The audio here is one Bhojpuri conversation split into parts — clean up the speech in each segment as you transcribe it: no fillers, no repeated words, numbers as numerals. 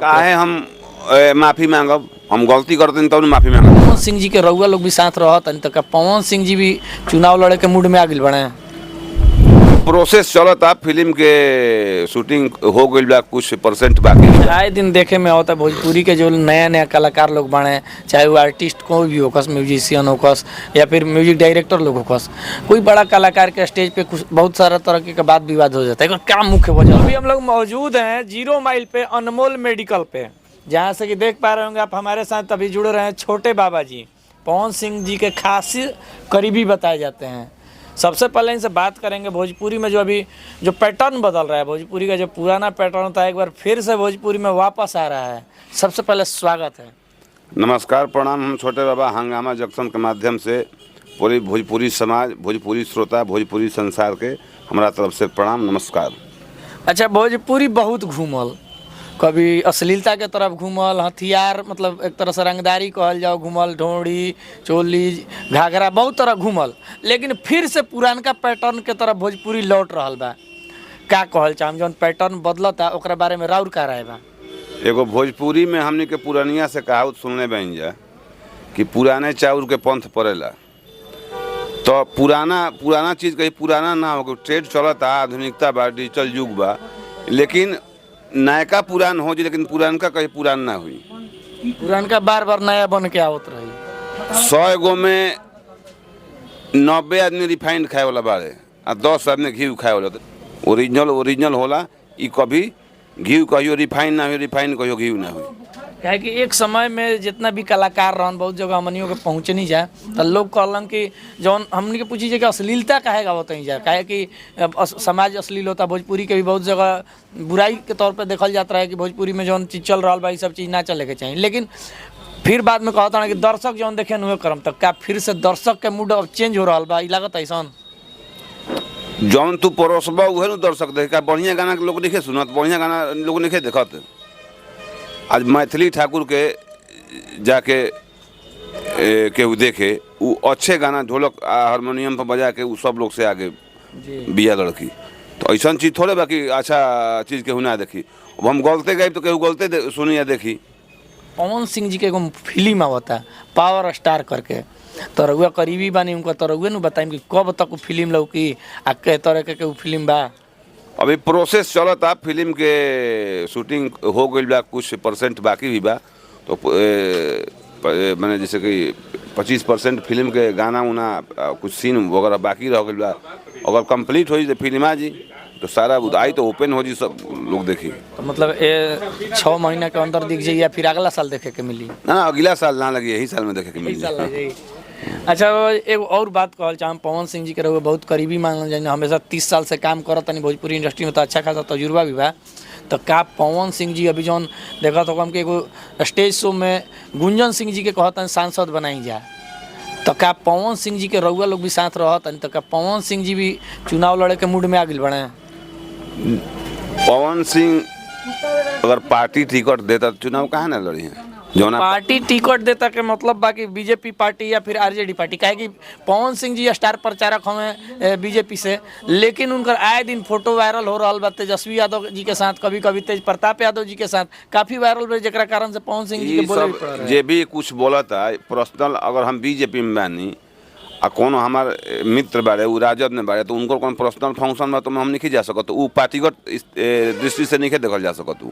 काहे हम माफी मांगब, हम गलती करते तब माफी मांगब। पवन सिंह जी के रउआ लोग भी साथ रहत तनी, तो का पवन सिंह जी भी चुनाव लड़े के मूड में आ गइल बड़े? प्रोसेस चलता, फिल्म के शूटिंग हो गई बा, कुछ परसेंट बाकी। आए दिन देखे में होता भोजपुरी के जो नया नया कलाकार लोग बने, चाहे वो आर्टिस्ट कोई भी होकस, म्यूजिशियन होकस या फिर म्यूजिक डायरेक्टर लोग होकस, कोई बड़ा कलाकार के स्टेज पे कुछ बहुत सारा तरह के बात विवाद हो जाता है। क्या मुख्य वजह? अभी हम लोग मौजूद हैं 0 माइल पे अनमोल मेडिकल पे, जहाँ से कि देख पा रहे होंगे आप, हमारे साथ अभी जुड़ रहे हैं छोटे बाबा जी, पवन सिंह जी के खास करीबी बताए जाते हैं। सबसे पहले इनसे बात करेंगे भोजपुरी में जो अभी जो पैटर्न बदल रहा है, भोजपुरी का जो पुराना पैटर्न था एक बार फिर से भोजपुरी में वापस आ रहा है। सबसे पहले स्वागत है। नमस्कार, प्रणाम। हम छोटे बाबा हंगामा जंक्शन के माध्यम से पूरी भोजपुरी समाज, भोजपुरी श्रोता, भोजपुरी संसार के हमारा तरफ से प्रणाम, नमस्कार। अच्छा, भोजपुरी बहुत घूमल, कभी अश्लीलता के तरफ घूमल, हथियार मतलब एक तरह से रंगदारी कहल जाओ घूमल, ढोड़ी चोली घाघरा बहुत तरह घूमल, लेकिन फिर से पुरानका पैटर्न के तरफ भोजपुरी लौट रहा बा। का कहल चाहम जौन पैटर्न बदलता ओकरा बारे में राउर का राय बा? एगो भोजपुरी में हमने के पुरानिया से कहावत सुनने बन जा कि पुराने चाउर के पंथ पड़ेला। तो पुराना चीज़ कहीं पुराना ना हो, ट्रेड चलता, आधुनिकता बा, डिजिटल युग बा, लेकिन नयका पुरान हो जी, लेकिन पुरानका कहीं पुरान ना हुई। पुरानका बार बार नया बन के आवत रही। 100 गो में 90 आदमी रिफाइंड खाए वाला बाड़े आ 10 आदमी घी खाए वाला। ओरिजिनल होला। ई कभी घी कहियो रिफाइंड ना हो, रिफाइंड कहियो घी ना हो। काहे कि एक समय में जितना भी कलाकार रहन, बहुत जगह हमनियों के पहुँचे नहीं जाए तो लोग कहलन कि जौन हमनी के पूछी जाए कि अश्लीलता काहे गावत नहीं जाए, काहे कि समाज अश्लील होता। भोजपुरी के भी बहुत जगह बुराई के तौर पे देखल जाता है कि भोजपुरी में जौन चीज़ चल रहा बा, सब चीज़ ना चले के चाहिए, लेकिन फिर बाद में कहता है कि दर्शक जौन देखे नुहे करम। तक क्या फिर से दर्शक के मूड अब चेंज हो रहा बा? लागत ऐसा जौन तू परोसबा उहे न दर्शक देखे। बढ़िया गाना के लोग नहीं सुनत, बढ़िया गाना लोग नहीं देखत। आज मैथिली ठाकुर के जाके केहू देखे, वो अच्छे गाना ढोलक हारमोनियम पर बजा के सब लोग से आगे बिया लड़की। तो ऐसा चीज़ थोड़े बाकी अच्छा चीज़ केहू ना देखी। अब हम गलते गए तो केहू गलते सुनी या देखी। पवन सिंह जी के एगो फिल्म आवता पावर स्टार करके, तो रउआ करीबी बानी उनका, तो रउआ नु बताइम कि कब तक फिल्म लौकी आ के तरह के फिल्म बा? अभी प्रोसेस चलता, फिल्म के शूटिंग हो गई बा, कुछ परसेंट बाकी भी बा। तो मैंने जैसे कि 25% फिल्म के गाना उना कुछ सीन वगैरह बाकी रह गई बा। अगर कंप्लीट हो जी तो फिल्म आ जी, तो सारा आई तो ओपन हो जी, सब लोग देखी। तो मतलब 6 महीना के अंदर दिख जाए या फिर अगला साल देखे के मिली? ना, अगला साल ना लगी, यही साल में देखे के मिली। अच्छा, एक और बात कहल चाहम, पवन सिंह जी के रउआ बहुत करीबी मानल जाए, हमेशा 30 साल से काम करत तनी भोजपुरी इंडस्ट्री में, तो अच्छा खासा तजुर्बा भी बा। तो का पवन सिंह जी अभी जौन देखा तो हम के एगो स्टेज शो में गुंजन सिंह जी के कहतन सांसद बनाई जा, तो का पवन सिंह जी के रउआ लोग भी साथ रहतन, तो का पवन सिंह जी भी चुनाव लड़े के मूड में आ गइल बड़े? पवन सिंह अगर पार्टी टिकट देता तो चुनाव कहाँ ना लड़ी है? पार्टी टिकट देता के मतलब बाकी बीजेपी पार्टी या फिर आरजेडी पार्टी, काहे कि पवन सिंह जी स्टार प्रचारक हमें बीजेपी से, लेकिन उनकर आए दिन फोटो वायरल हो रहा बा तेजस्वी यादव जी के साथ, कभी कभी तेज प्रताप यादव जी के साथ काफी वायरल बा, जेकरा कारण से पवन सिंह जी के बोले भी पड़ रहा है। जे भी कुछ बोलता पर्सनल, अगर हम बीजेपी में बानी आ कोनो हमार मित्र बारे वो राजद में बारे, तो उनको कौन पर्सनल फंक्शन बा तो हम नहीं जा सकत, वो पार्टीगत दृष्टि से नहीं देखल जा सकत।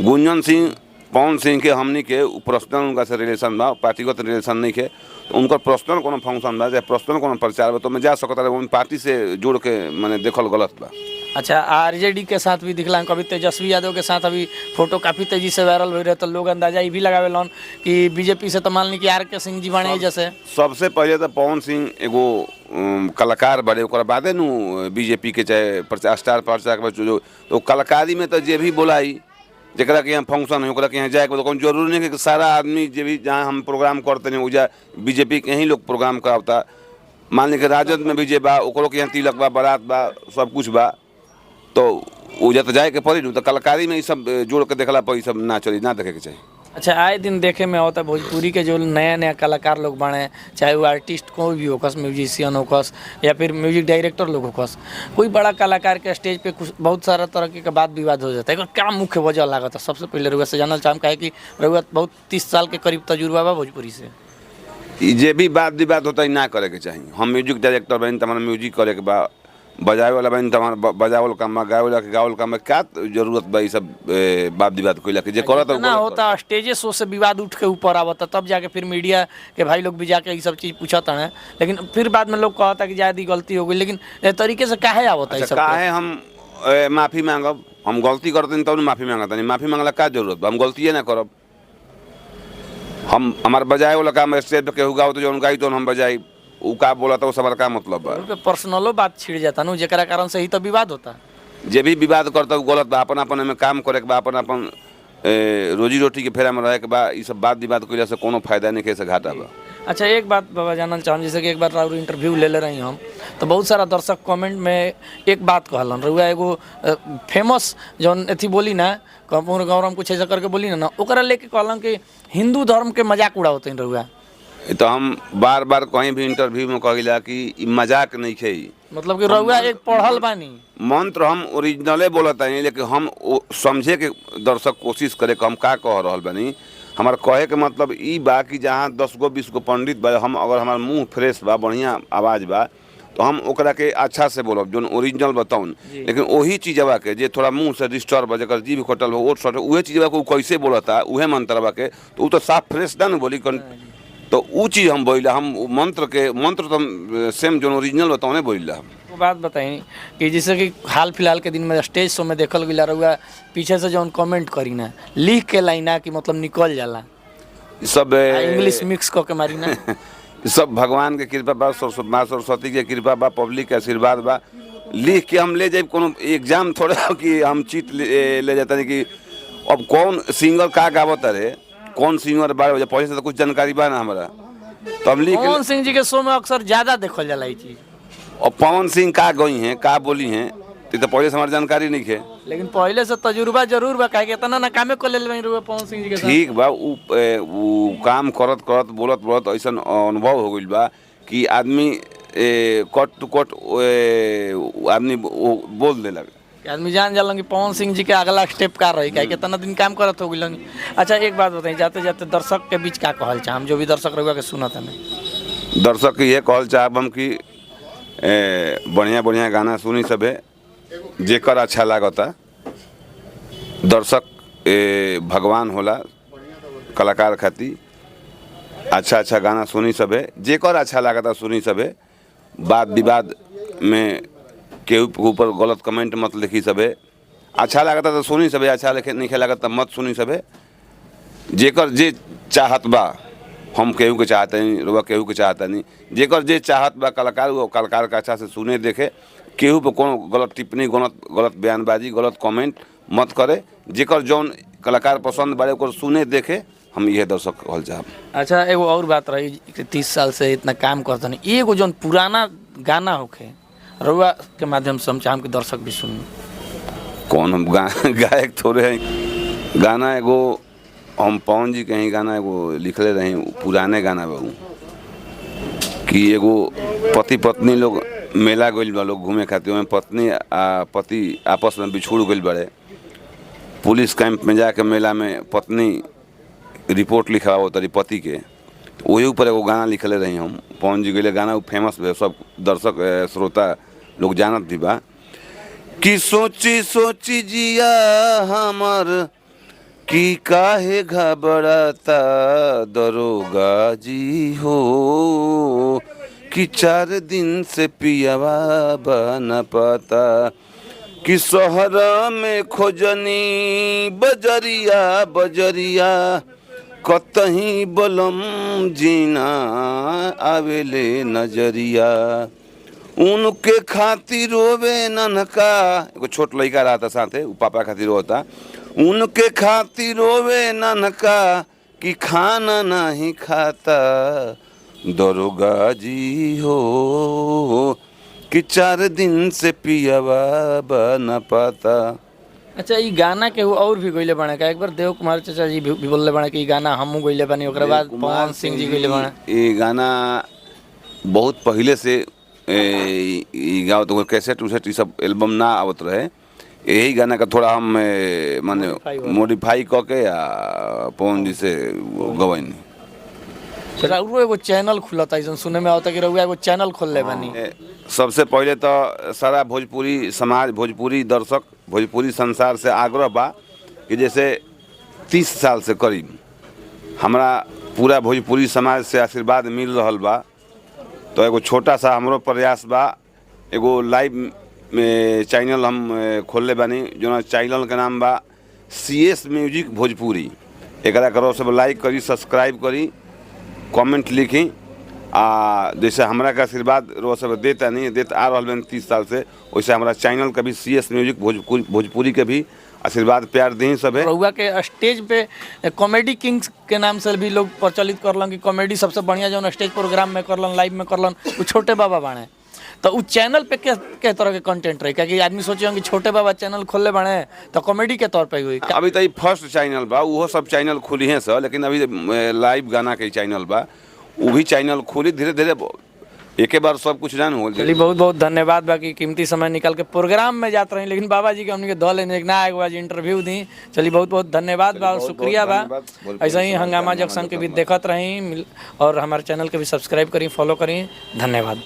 गुंजन सिंह पवन सिंह के हमनी के पर्सनल उनका से रिलेशन बा, पार्टीगत रिलेशन नहीं के। तो उनका पर्सनल कोनो फंक्शन बा, चाहे पर्सनल कोनो प्रचार बा, तो मैं जा सकता है, पार्टी से जोड़ के मैंने देखल गलत बा। अच्छा, आरजेडी के साथ भी दिखला, कभी तेजस्वी यादव के साथ अभी फोटो काफ़ी तेजी से वायरल हो रहे, तो लोग अंदाजा ये भी लगावे लन कि बीजेपी से तो मान ली कि RK सिंह जी बने जैसे। सबसे पहले तो पवन सिंह एगो कलाकार बड़े, ओकरा बादे नु बीजेपी के चाहे स्टार प्रचारक जो, तो कलाकारी में तो जे भी बोलाई जरा के यहाँ फंक्शन है ओकरा के यहाँ जाए, तो कौन जरूरी नहीं कि सारा आदमी जे भी जहाँ हम प्रोग्राम करते हैं उजा बीजेपी के ही लोग प्रोग्राम करावता। मान ली कि राजद में भी जे बा ओकरो के यहाँ तिलक बा, बारात बा, सब कुछ बा, तो उजा तो जाए के पड़ी। तो कलाकारी में ये सब जोड़ के देखला पर सब ना चली, ना देखे के चाहिए। अच्छा, आए दिन देखे में होता है भोजपुरी के जो नया नया कलाकार लोग बने, चाहे वो आर्टिस्ट कोई भी होकस, म्यूजिशियन होकस या फिर म्यूजिक डायरेक्टर लोग होकस, कोई बड़ा कलाकार के स्टेज पे कुछ बहुत सारा तरह के बात विवाद हो जाता है। एकर क्या मुख्य वजह लागत है? सबसे पहले रउआ से जानल चाहम काहे कि रउआ बहुत 30 साल के करीब तजुर्बा बा भोजपुरी से। ई जे भी बात विवाद होता है ना करे के चाहिए। हम म्यूजिक डायरेक्टर बनी तो हमारा म्यूजिक करे के बा, बजावे वाला बनी तो हमारा बजावल काम बा, गावे वाला के गावल काम बा। क्या जरूरत बा ई सब बात विवाद कोई के जे करत ना होता स्टेजे शो से विवाद उठ के ऊपर आवता, तब जाके फिर मीडिया के भाई लोग भी जाके ये सब चीज़ पूछता है, लेकिन फिर बाद में लोग कहता कि जायद गलती हो गई। लेकिन ए तरीके से काहे आवता है? काहे हम माफी मांगब? हम गलती करते तब माफी मांगता नहीं। माफी मांगला का जरूरत बा? हम गलतिए ना करब। हम हमारे बजाए वाला काम स्टेज पे केहू गाओ तो जौन गाई तो हम बजाई, उ का बोला तो हमारा का मतलब बा? पर्सनलो बात छिड़ जाता नु, जेकरा कारण से ही तो विवाद होता। जे भी विवाद करता गलत बा। अपन अपन में काम करे के बा, अपन अपन रोजी रोटी के फेरा में रहे के बा। ई सब बात विवाद कइला से कोनो फायदा नहीं, कैसे घाटा बा। अच्छा, एक बात बाबा जानल चाहम, जैसे कि एक बार राउर इंटरव्यू ले रही हम, तो बहुत सारा दर्शक कमेंट में एक बात कहलन, रउआ एगो फेमस जौन अथी बोली ना, कपूर गौरम कुछ ऐसा करके बोली ना, ओकरा लेके कहलन कि हिंदू धर्म के मजाक उड़ावते हैं रउआ। तो हम बार बार कहीं भी इंटरव्यू में कहिला कि ई मजाक नहीं है। मतलब कि रउआ एक पढ़ल बानी मंत्र हम ओरिजिनले बोलत है, लेकिन हम समझे के दर्शक कोशिश करे कि हम का कह रहल बानी। हमार कहे के मतलब ई बा कि जहाँ 10 गो 20 गो पंडित बा, हम अगर हमार मुंह फ्रेश बा, बढ़िया आवाज़ बा, तो हम ओकरा के अच्छा से बोलब, जो ओरिजिनल बताऊन। लेकिन वही चीज़वा के जे थोड़ा मुंह से डिस्टर्ब बा, जकर जीभ कटल हो, ओट सट, उहे चीज़वा को कैसे बोलता, उहे मंत्रवा के, तो वो तो साफ फ्रेश ना बोली। तो वो चीज़ हम बोला, हम मंत्र तो हम सेम जो ओरिजिनल बताओ बोला। वो बात बताई कि जैसे कि हाल फिलहाल के दिन में स्टेज शो में देखल गया रहुआ, पीछे से जो कमेंट करी ना, लिख के लाइना कि मतलब निकल जाला, सब इंग्लिश मिक्स करके मारी ना। सब भगवान के कृपा बा, माँ सरस्वती के कृपा बा, पब्लिक के आशीर्वाद बा। लिख के हम ले जाए, कोनो एग्जाम थोड़ा कि हम चीट ले जाता नहीं कि अब कौन सिंगर का गावत रे, कौन सिंगर बारे पहले से तो कुछ जानकारी बा ना हमारा। तब लिख पवन सिंह जी के शो में अक्सर ज्यादा देखल जाला ई चीज। और पवन सिंह का गई हैं, का बोली हैं, तो पहले से हमारी जानकारी नहीं है। लेकिन पहले से तजुर्बा जरूर बा, काहे कि इतना ना कामे को ले लेबे रहुआ पवन सिंह जी के साथ। ठीक बा, उ काम करत करत बोलत बोलत ऐसा अनुभव हो गइल बा कि आदमी कट टू कट आदमी बोल देलक। आदमी जान जाला कि पवन सिंह जी के अगला स्टेप का रही, काहे कि इतना दिन काम करत हो गइल। अच्छा, एक बात बताई, जाते जाते दर्शक के बीच का कहल चाहम, जो भी दर्शक रहुआ के सुनत है, दर्शक के ये कहल चाहब हम कि बढ़िया बढ़िया गाना सुनी सबे, जेकर अच्छा लागता। दर्शक भगवान होला कलाकार खातिर। अच्छा अच्छा गाना सुनी सबे, जेकर अच्छा लागता सुनी सबे। बात विवाद में केहू के ऊपर गलत कमेंट मत लिखी सबे। अच्छा लागता तो सुनी सबे, अच्छा नहीं लागता मत सुनी सबे। जेकर जे चाहत बा, हम केहू के चाहते नहीं, रुआ केहू के चाहता नहीं। जेकर जे चाहत बा कलाकार, वो कलाकार का अच्छा से सुने देखे। केहू पे कोनो गलत टिप्पणी, गलत बयानबाजी, गलत कमेंट मत करे। जेकर जौन कलाकार पसंद बारे ओकर सुने देखे, हम ये दर्शक कहल चाहब। अच्छा, एगो और बात रही कि 30 साल से इतना काम करते नहीं, एगो जौन पुराना गाना होखे रउआ के माध्यम से हम चाहम कि दर्शक भी सुन। कौन हम गायक थोड़े हैं। गाना एगो हम पवन जी के ही गाना एगो लिखले रही, पुराने गाना बा कि एगो पति पत्नी लोग मेला गइल बा लोग घूमे खातिर, में पत्नी आ पति आपस में बिछुड़ गइल बड़े। पुलिस कैंप में जाके मेला में पत्नी रिपोर्ट लिखाओ तरी पति के, तो वही ऊपर एगो गाना लिखले रही हम। पवन जी गइले गाना, फेमस भे, सब दर्शक श्रोता लोग जानत भी बा कि सोची सोची जिया हमर कि काहे घबराता दरोगा जी हो, कि 4 दिन से पियावा बन पाता, कि शहर में खोजनी बजरिया बजरिया, कतही बलम जीना आवेले नजरिया, उनके खातिर रोवे ननका। एगो छोट लड़का रहता साथे, उ पापा खातिर रोता। उनके खातिर रोवे ननका कि खाना नहीं खाता दरोगा जी हो, कि 4 दिन से पियावा न पाता। अच्छा ई गाना के और भी गइले बाने का एक बार देव कुमार चाचा जी भी बोलले बाने कि ई गाना हमहू गइले बानी ओकरा बाद पवन सिंह जी गइले बाने ये गाना बहुत पहले से ई गावत तो कैसेट उसेट ई सब एल्बम ना आवत रहे। यही गाना का थोड़ा हम माने मॉडिफाई क के या पवन जी से गवाइनी। रउआ एगो चैनल खुलता ऐसन सुने में आवता कि रउआ एगो चैनल खोलले बानी। सबसे पहले तो सारा भोजपुरी समाज, भोजपुरी दर्शक, भोजपुरी संसार से आग्रह बा कि जैसे 30 साल से करीब हमरा पूरा भोजपुरी समाज से आशीर्वाद मिल रहल बा, तो एगो छोटा सा हमरो प्रयास बा, एगो लाइव में चैनल हम खोलले बानी जो चैनल के नाम बा CS म्यूजिक भोजपुरी। एकरा करो सब लाइक करी, सब्सक्राइब करी, कमेंट लिखी। जैसे हमरा का आशीर्वाद रो सब देता नहीं देता आ रहा 30 साल से, वैसे हमारा चैनल का भी CS म्यूजिक भोजपुरी के भी आशीर्वाद प्यार दी सब है। रउआ के स्टेज पे कॉमेडी किंग्स के नाम से भी लोग प्रचलित करलन कि कॉमेडी सबसे बढ़िया जो स्टेज प्रोग्राम में करलन, लाइव में करलन, वो छोटे बाबा बाणे। तो उस चैनल पे के तरह के कंटेंट रही क्या कि आदमी सोचे कि छोटे बाबा चैनल खोलले बाणे तो कॉमेडी के तौर पे हुई? अभी तो फर्स्ट चैनल बा, वो सब चैनल खुली हैं सर, लेकिन अभी लाइव गाना के चैनल बा, वो भी चैनल खुली धीरे धीरे एक बार सब कुछ जान हो। चलिए बहुत बहुत धन्यवाद बाकी कीमती समय निकाल के प्रोग्राम में जाते रही, लेकिन बाबा जी के हमने दल ना एक बार इंटरव्यू दी। चलिए बहुत बहुत धन्यवाद बा, शुक्रिया बा। ऐसा ही हंगामा जंक्शन के भी देखत रही और हमारे चैनल के भी सब्सक्राइब करी, फॉलो करी। धन्यवाद।